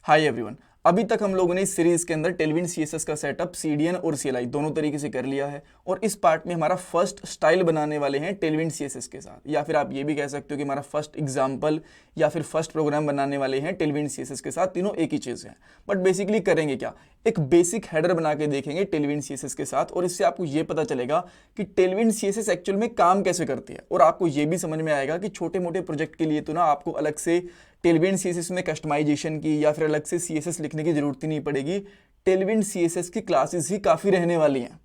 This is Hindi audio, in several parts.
Hi everyone. अभी तक हम लोगों ने इस सीरीज के अंदर टेलविंड सीएसएस का सेटअप सीडीएन और सीएलआई दोनों तरीके से कर लिया है और इस पार्ट में हमारा फर्स्ट स्टाइल बनाने वाले हैं टेलविंड सीएसएस के साथ, या फिर आप ये भी कह सकते हो कि हमारा फर्स्ट एग्जांपल या फिर फर्स्ट प्रोग्राम बनाने वाले हैं टेलविंड सीएसएस के साथ। तीनों एक ही चीज़ है, बट बेसिकली करेंगे क्या, एक बेसिक हेडर बना के देखेंगे टेलविंड सीएसएस के साथ और इससे आपको ये पता चलेगा कि टेलविंड सीएसएस एक्चुअल में काम कैसे करती है और आपको ये भी समझ में आएगा कि छोटे मोटे प्रोजेक्ट के लिए तो ना आपको अलग से टेलविंड सीएसएस में कस्टमाइजेशन की या फिर अलग से सीएसएस लिखने की जरूरत ही नहीं पड़ेगी। टेलविंड सीएसएस की क्लासेस ही काफ़ी रहने वाली हैं।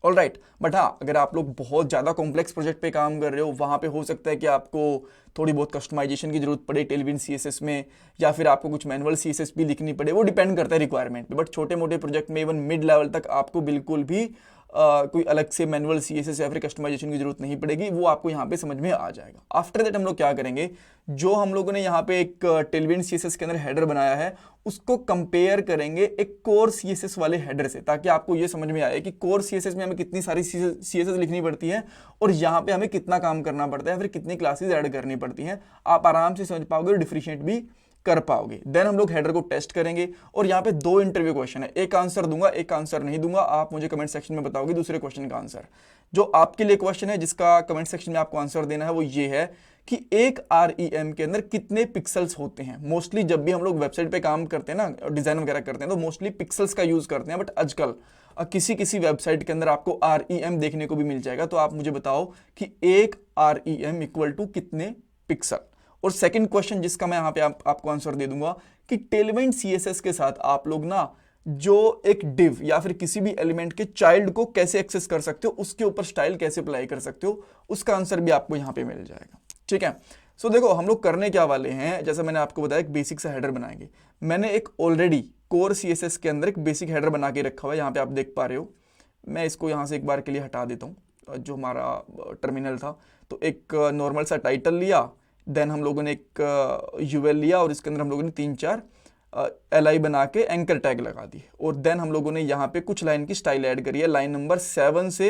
ऑल राइट, बट हाँ, अगर आप लोग बहुत ज़्यादा कॉम्प्लेक्स प्रोजेक्ट पे काम कर रहे हो, वहाँ पे हो सकता है कि आपको थोड़ी बहुत कस्टमाइजेशन की जरूरत पड़े टेलविंड सीएसएस में, या फिर आपको कुछ मैनुअल सीएसएस भी लिखनी पड़े, वो डिपेंड करता है रिक्वायरमेंट पे। बट छोटे मोटे प्रोजेक्ट में इवन मिड लेवल तक आपको बिल्कुल भी कोई अलग से मैनुअल सीएसएस या फिर कस्टमाइजेशन की जरूरत नहीं पड़ेगी, वो आपको यहाँ पे समझ में आ जाएगा। आफ्टर दैट हम लोग क्या करेंगे, जो हम लोगों ने यहाँ पे एक टेलविंड सीएसएस के अंदर हेडर बनाया है उसको कंपेयर करेंगे एक कोर सीएसएस वाले हेडर से, ताकि आपको ये समझ में आए कि कोर सीएसएस में हमें कितनी सारी सीएसएस लिखनी पड़ती है और यहाँ पे हमें कितना काम करना पड़ता है, फिर कितनी क्लासेस ऐड करनी पड़ती हैं। आप आराम से समझ पाओगे और डिफरेंशिएट भी कर पाओगे। देन हम लोग हेडर को टेस्ट करेंगे और यहाँ पे दो इंटरव्यू क्वेश्चन है, एक आंसर दूंगा एक आंसर नहीं दूंगा। आप मुझे कमेंट सेक्शन में बताओगे दूसरे क्वेश्चन का आंसर। जो आपके लिए क्वेश्चन है जिसका कमेंट सेक्शन में आपको आंसर देना है वो ये है कि एक REM के अंदर कितने पिक्सल्स होते हैं। मोस्टली जब भी हम लोग वेबसाइट पे काम करते हैं ना, डिजाइन वगैरह करते हैं, तो मोस्टली पिक्सल्स का यूज करते हैं, बट आजकल किसी किसी वेबसाइट के अंदर आपको REM देखने को भी मिल जाएगा। तो आप मुझे बताओ कि एक REM इक्वल टू कितने पिक्सल। और सेकंड क्वेश्चन जिसका मैं यहाँ पे आपको आंसर दे दूंगा कि टेलविंड सीएसएस के साथ आप लोग ना जो एक डिव या फिर किसी भी एलिमेंट के चाइल्ड को कैसे एक्सेस कर सकते हो, उसके ऊपर स्टाइल कैसे अप्लाई कर सकते हो, उसका आंसर भी आपको यहाँ पे मिल जाएगा। ठीक है, सो देखो हम लोग करने क्या वाले हैं, जैसा मैंने आपको बताया एक बेसिक सा हेडर बनाएंगे। मैंने एक ऑलरेडी कोर सीएसएस के अंदर एक बेसिक हेडर बना के रखा हुआ है, यहाँ पे आप देख पा रहे हो। मैं इसको यहाँ से एक बार के लिए हटा देता हूँ, जो हमारा टर्मिनल था। तो एक नॉर्मल सा टाइटल लिया, देन हम लोगों ने एक यूएल लिया और इसके अंदर हम लोगों ने 3-4 LI बना के एंकर टैग लगा दिए और देन हम लोगों ने यहाँ पे कुछ लाइन की स्टाइल ऐड करी है। लाइन नंबर 7 से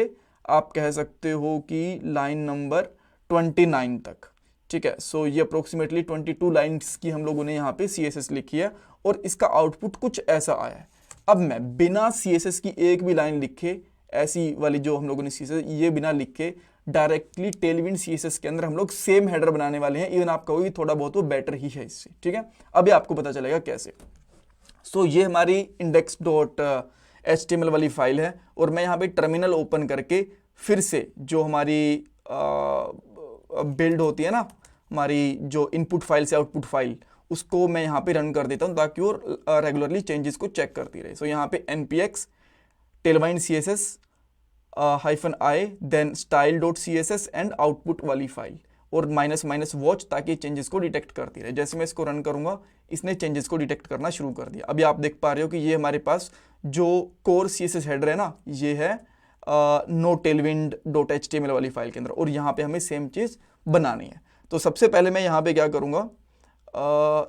आप कह सकते हो कि लाइन नंबर 29 तक। ठीक है, सो ये अप्रोक्सीमेटली 22 लाइन्स की हम लोगों ने यहाँ पे CSS लिखी है और इसका आउटपुट कुछ ऐसा आया है। अब मैं बिना CSS की एक भी लाइन लिखे, ऐसी वाली जो हम लोगों ने CSS ये बिना लिखे डायरेक्टली टेलविंड सीएसएस के अंदर हम लोग सेम हेडर बनाने वाले हैं। इवन आप कहोगे थोड़ा बहुत वो बेटर ही है इससे। ठीक है, अभी आपको पता चलेगा कैसे। सो ये हमारी index.html वाली फाइल है और मैं यहाँ पे टर्मिनल ओपन करके फिर से जो हमारी बिल्ड होती है ना, हमारी जो इनपुट फाइल से आउटपुट फाइल, उसको मैं यहाँ पे रन कर देता हूँ ताकि वो रेगुलरली चेंजेस को चेक करती रहे। सो यहाँ पे npx Tailwind CSS -i then style.css and output वाली फाइल और --- ताकि चेंजेस को डिटेक्ट करती रहे। जैसे मैं इसको रन करूंगा इसने चेंजेस को डिटेक्ट करना शुरू कर दिया। अभी आप देख पा रहे हो कि ये हमारे पास जो कोर CSS हेडर है ना, ये है no-tailwind.html वाली फाइल के अंदर और यहाँ पे हमें सेम चीज़ बनानी है। तो सबसे पहले मैं यहाँ पे क्या करूँगा,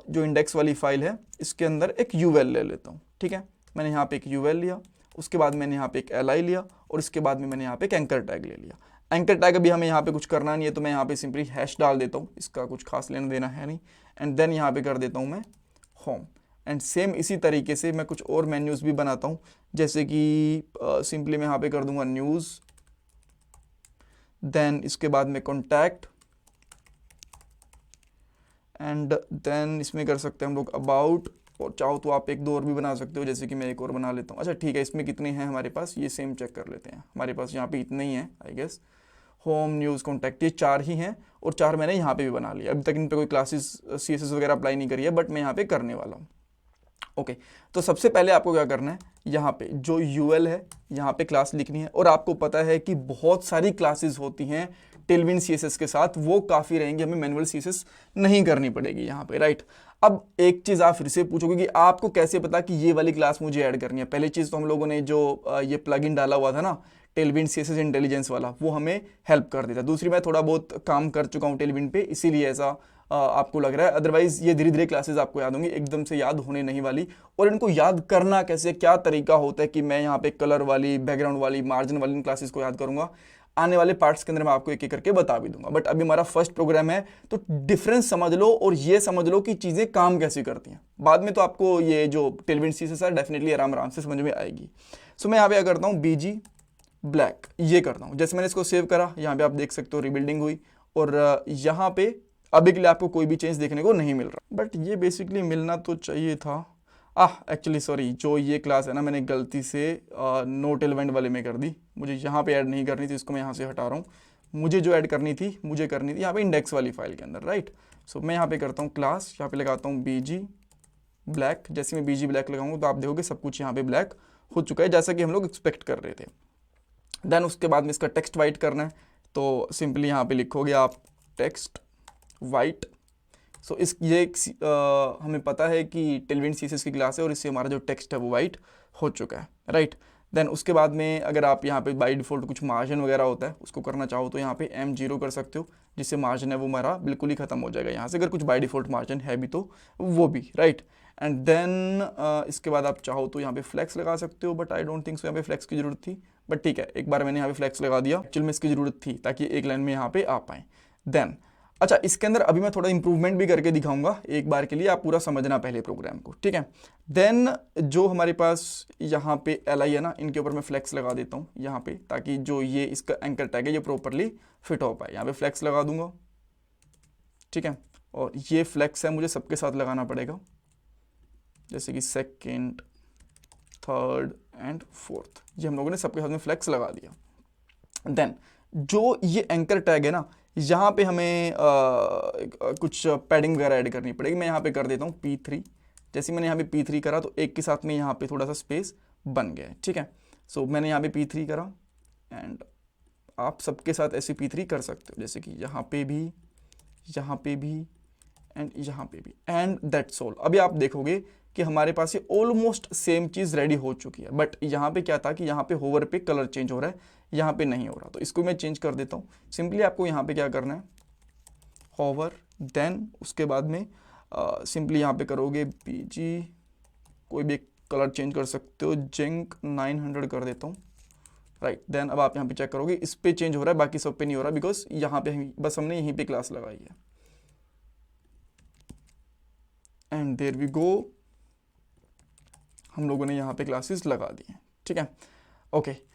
जो इंडेक्स वाली फाइल है इसके अंदर एक UL ले लेता हूँ। ठीक है, मैंने यहाँ पे एक UL लिया, उसके बाद मैंने यहाँ पे एक LI लिया और उसके बाद में मैंने यहाँ पे एक एंकर टैग ले लिया। एंकर टैग अभी हमें यहाँ पे कुछ करना नहीं है, तो मैं यहाँ पे सिंपली हैश डाल देता हूँ, इसका कुछ खास लेना देना है नहीं। एंड देन यहाँ पे कर देता हूँ मैं होम। एंड सेम इसी तरीके से मैं कुछ और मेन्यूज़ भी बनाता हूँ, जैसे कि सिंपली मैं यहाँ पे कर दूंगा न्यूज़, देन इसके बाद में कॉन्टैक्ट, एंड देन इसमें कर सकते हैं हम लोग अबाउट, और चाहो तो आप एक दो और भी बना सकते हो, जैसे कि मैं एक और बना लेता हूँ। अच्छा ठीक है, इसमें कितने हैं हमारे पास, ये सेम चेक कर लेते हैं। हमारे पास यहाँ पे इतने ही हैं I guess, home, news, contact, ये 4 ही हैं और 4 मैंने यहाँ पे भी बना लिया। अभी तक इन पे कोई क्लासेस CSS वगैरह अप्लाई नहीं करी है, बट मैं यहाँ पे करने वाला हूँ। ओके, तो सबसे पहले आपको क्या करना है, यहाँ पे जो UL है यहाँ पे क्लास लिखनी है और आपको पता है कि बहुत सारी क्लासेस होती हैं टेलविंड CSS के साथ, वो काफ़ी रहेंगी, हमें मैनुअल CSS नहीं करनी पड़ेगी यहाँ पे। राइट, अब एक चीज़ आप फिर से पूछोगे कि आपको कैसे पता कि ये वाली क्लास मुझे ऐड करनी है। पहली चीज़ तो हम लोगों ने जो ये प्लगइन डाला हुआ था ना टेलविंड CSS इंटेलिजेंस वाला, वो हमें हेल्प कर देता। दूसरी, मैं थोड़ा बहुत काम कर चुका हूँ टेलविंड पे, इसीलिए ऐसा आपको लग रहा है। अदरवाइज ये धीरे धीरे क्लासेस आपको याद होंगी, एकदम से याद होने नहीं वाली। और इनको याद करना कैसे, क्या तरीका होता है कि मैं यहाँ पे कलर वाली, बैकग्राउंड वाली, मार्जिन वाली इन क्लासेस को याद करूँगा, आने वाले पार्ट्स के अंदर मैं आपको एक एक करके बता भी दूंगा, बट अभी हमारा फर्स्ट प्रोग्राम है तो डिफरेंस समझ लो और ये समझ लो कि चीज़ें काम कैसे करती हैं। बाद में तो आपको ये जो टेलविंड सीएसएस है डेफिनेटली आराम से समझ में आएगी। सो मैं यहाँ पे क्या करता हूँ, BG ब्लैक ये करता हूँ। जैसे मैंने इसको सेव करा, यहाँ पे आप देख सकते हो रिबिल्डिंग हुई, और यहाँ पे अभी के लिए आपको कोई भी चेंज देखने को नहीं मिल रहा, बट ये बेसिकली मिलना तो चाहिए था। एक्चुअली सॉरी, जो ये क्लास है ना मैंने गलती से नोट एलिमेंट वाले में कर दी, मुझे यहाँ पे ऐड नहीं करनी थी, इसको मैं यहाँ से हटा रहा हूँ। मुझे जो ऐड करनी थी यहाँ पे इंडेक्स वाली फाइल के अंदर, राइट। सो मैं यहाँ पे करता हूँ क्लास, यहाँ पे लगाता हूँ BG ब्लैक। जैसे मैं BG ब्लैक लगाऊंगा तो आप देखोगे सब कुछ यहाँ पे ब्लैक हो चुका है, जैसा कि हम लोग एक्सपेक्ट कर रहे थे। देन उसके बाद में इसका टेक्स्ट वाइट करना है, तो सिंपली यहाँ पे लिखोगे आप टेक्स्ट वाइट। सो हमें पता है कि टेलविंड सीएसएस की क्लास है और इससे हमारा जो टेक्स्ट है वो वाइट हो चुका है, राइट। देन उसके बाद में अगर आप यहाँ पे बाय डिफ़ॉल्ट कुछ मार्जिन वगैरह होता है उसको करना चाहो तो यहाँ पे M0 कर सकते हो, जिससे मार्जिन है वो हमारा बिल्कुल ही खत्म हो जाएगा यहाँ से, अगर कुछ बाय डिफ़ॉल्ट मार्जिन है भी तो वो भी, राइट। एंड देन इसके बाद आप चाहो तो यहाँ पे फ्लैक्स लगा सकते हो, but I don't think so यहाँ पे फ्लैक्स की जरूरत थी, बट ठीक है, एक बार मैंने यहाँ पे फ्लैक्स लगा दिया, एक्चुअल में इसकी जरूरत थी ताकि एक लाइन में यहाँ पे आ पाए। देन अच्छा, इसके अंदर अभी मैं थोड़ा इंप्रूवमेंट भी करके दिखाऊंगा एक बार के लिए, आप पूरा समझना पहले प्रोग्राम को, ठीक है। देन जो हमारे पास यहाँ पे LI है ना, इनके ऊपर मैं फ्लैक्स लगा देता हूँ यहाँ पे, ताकि जो ये इसका एंकर टैग है ये प्रॉपरली फिट हो पाए। यहाँ पे फ्लैक्स लगा दूंगा, ठीक है। और ये फ्लैक्स है मुझे सबके साथ लगाना पड़ेगा, जैसे कि सेकेंड, थर्ड एंड फोर्थ, ये हम लोगों ने सबके साथ में फ्लैक्स लगा दिया। देन जो ये एंकर टैग है ना, यहाँ पे हमें कुछ पैडिंग वगैरह ऐड करनी पड़ेगी। मैं यहाँ पे कर देता हूँ P3। जैसे मैंने यहाँ पे P3 करा तो एक के साथ में यहाँ पे थोड़ा सा स्पेस बन गया है, ठीक है। सो मैंने यहाँ पे P3 करा, एंड आप सबके साथ ऐसे P3 कर सकते हो, जैसे कि यहाँ पे भी एंड यहाँ पे भी, एंड दैट्स ऑल। अभी आप देखोगे कि हमारे पास ये ऑलमोस्ट सेम चीज़ रेडी हो चुकी है, बट यहाँ पे क्या था कि यहाँ पे होवर पे कलर चेंज हो रहा है, यहाँ पे नहीं हो रहा, तो इसको मैं चेंज कर देता हूँ। सिंपली आपको यहाँ पे क्या करना है, होवर, देन उसके बाद में सिंपली यहाँ पे करोगे BG, कोई भी कलर चेंज कर सकते हो, जिंक 900 कर देता हूँ, राइट। देन अब आप यहाँ पे चेक करोगे इस पे चेंज हो रहा है, बाकी सब पे नहीं हो रहा, बिकॉज यहाँ पे बस हमने यहीं पे क्लास लगाई है। एंड देयर वी गो, हम लोगों ने यहाँ पे क्लासेस लगा दी हैं, ठीक है, ओके।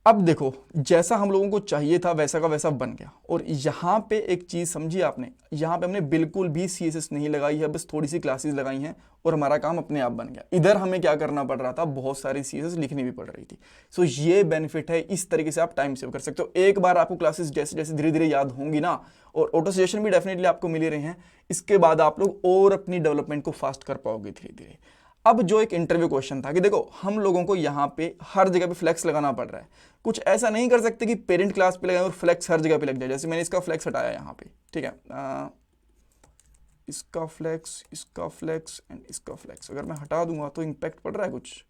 अब देखो जैसा हम लोगों को चाहिए था वैसा का वैसा बन गया, और यहाँ पे एक चीज़ समझी आपने, यहाँ पे हमने बिल्कुल भी CSS नहीं लगाई है, बस थोड़ी सी क्लासेस लगाई हैं और हमारा काम अपने आप बन गया। इधर हमें क्या करना पड़ रहा था, बहुत सारी CSS लिखनी भी पड़ रही थी। सो ये बेनिफिट है, इस तरीके से आप टाइम सेव कर सकते हो। एक बार आपको क्लासेस जैसे जैसे धीरे धीरे याद होंगी ना, और ऑटो सजेशन भी डेफिनेटली आपको मिल रहे हैं, इसके बाद आप लोग और अपनी डेवलपमेंट को फास्ट कर पाओगे धीरे धीरे। अब जो एक इंटरव्यू क्वेश्चन था कि देखो हम लोगों को यहाँ पे हर जगह पे फ्लेक्स लगाना पड़ रहा है, कुछ ऐसा नहीं कर सकते कि पेरेंट क्लास पे लगाएं और फ्लेक्स हर जगह पे लग जाए। जैसे मैंने इसका फ्लेक्स हटाया यहाँ पे, ठीक है, इसका फ्लेक्स एंड इसका फ्लेक्स अगर मैं हटा दूंगा तो इम्पैक्ट पड़ रहा है कुछ,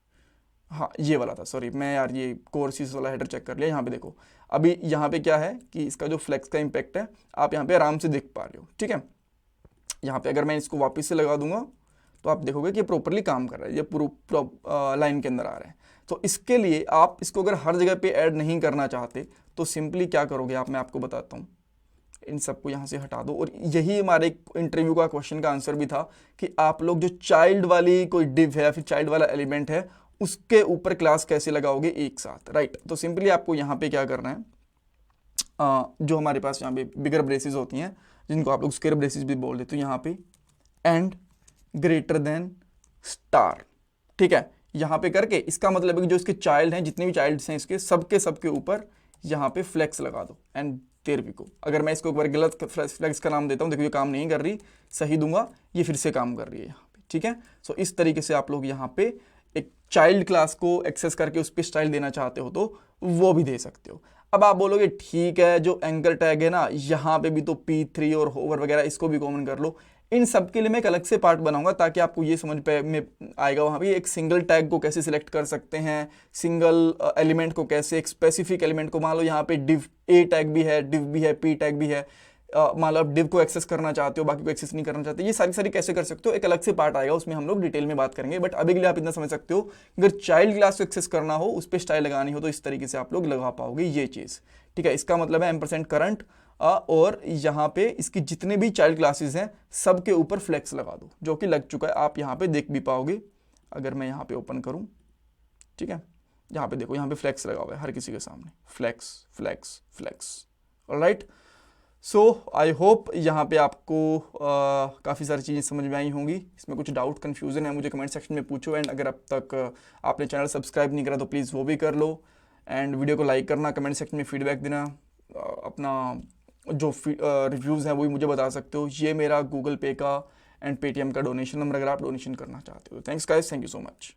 हाँ ये वाला था, सॉरी मैं यार ये कोर्सेज वाला हेडर चेक कर लिया। यहाँ पे देखो अभी यहाँ पे क्या है कि इसका जो फ्लेक्स का इम्पैक्ट है आप यहाँ पे आराम से देख पा रहे हो, ठीक है। यहाँ पे अगर मैं इसको वापस से लगा दूंगा तो आप देखोगे कि प्रॉपरली काम कर रहा है, ये पूरा लाइन के अंदर आ रहा है। तो इसके लिए आप इसको अगर हर जगह पे ऐड नहीं करना चाहते तो सिंपली क्या करोगे आप, मैं आपको बताता हूँ। इन सबको यहाँ से हटा दो, और यही हमारे इंटरव्यू का क्वेश्चन का आंसर भी था कि आप लोग जो चाइल्ड वाली कोई डिव है या फिर चाइल्ड वाला एलिमेंट है उसके ऊपर क्लास कैसे लगाओगे एक साथ, राइट। तो सिंपली आपको यहाँ पे क्या करना है, जो हमारे पास यहाँ पे बिगर ब्रेसेस होती हैं जिनको आप लोग स्क्वायर ब्रेसेस भी बोल देते हो, यहाँ पे एंड ग्रेटर देन स्टार, ठीक है। यहाँ पे करके इसका मतलब है कि जो इसके चाइल्ड हैं, जितने भी चाइल्ड्स हैं इसके सबके ऊपर यहाँ पे फ्लेक्स लगा दो, एंड देयर वी गो। अगर मैं इसको एक बार गलत फ्लेक्स का नाम देता हूँ, देखो ये काम नहीं कर रही, सही दूंगा ये फिर से काम कर रही है यहाँ पे, ठीक है। सो इस तरीके से आप लोग यहाँ पे एक चाइल्ड क्लास को एक्सेस करके उस पर स्टाइल देना चाहते हो तो वो भी दे सकते हो। अब आप बोलोगे ठीक है जो एंकर टैग है ना यहाँ पे भी तो P3 और होवर वगैरह इसको भी कॉमन कर लो। इन सब के लिए मैं एक अलग से पार्ट बनाऊंगा ताकि आपको ये समझ पे में आएगा वहाँ पे एक सिंगल टैग को कैसे सिलेक्ट कर सकते हैं, सिंगल एलिमेंट को कैसे, एक स्पेसिफिक एलिमेंट को, मान लो यहाँ पे डिव A टैग भी है, डिव भी है, P टैग भी है, मान लो आप div को एक्सेस करना चाहते हो, बाकी को एक्सेस नहीं करना चाहते, ये सारी कैसे कर सकते हो, एक अलग से पार्ट आएगा, उसमें हम लोग डिटेल में बात करेंगे। बट अभी के लिए आप इतना समझ सकते हो, अगर चाइल्ड क्लास को एक्सेस करना हो, उस पर स्टाइल लगानी हो, तो इस तरीके से आप लोग लगा पाओगे ये चीज़। ठीक है, इसका मतलब है एम्परसेंड करंट, और यहाँ पे इसकी जितने भी चाइल्ड क्लासेस हैं सबके ऊपर फ्लेक्स लगा दो, जो कि लग चुका है, आप यहाँ पे देख भी पाओगे अगर मैं यहाँ पे ओपन करूँ। ठीक है, यहाँ पे देखो, यहाँ पे फ्लेक्स लगा हुआ है हर किसी के सामने, flex flex flex. Alright, so I hope यहाँ पे आपको काफ़ी सारी चीज़ें समझ में आई होंगी। इसमें कुछ डाउट कन्फ्यूज़न है मुझे कमेंट सेक्शन में पूछो, एंड अगर अब तक आपने चैनल सब्सक्राइब नहीं करा तो प्लीज़ वो भी कर लो, एंड वीडियो को लाइक करना, कमेंट सेक्शन में फीडबैक देना, अपना जो रिव्यूज़ हैं वो भी मुझे बता सकते हो। ये मेरा गूगल पे का एंड पेटीएम का डोनेशन नंबर, अगर आप डोनेशन करना चाहते हो। Thanks guys, thank you so much.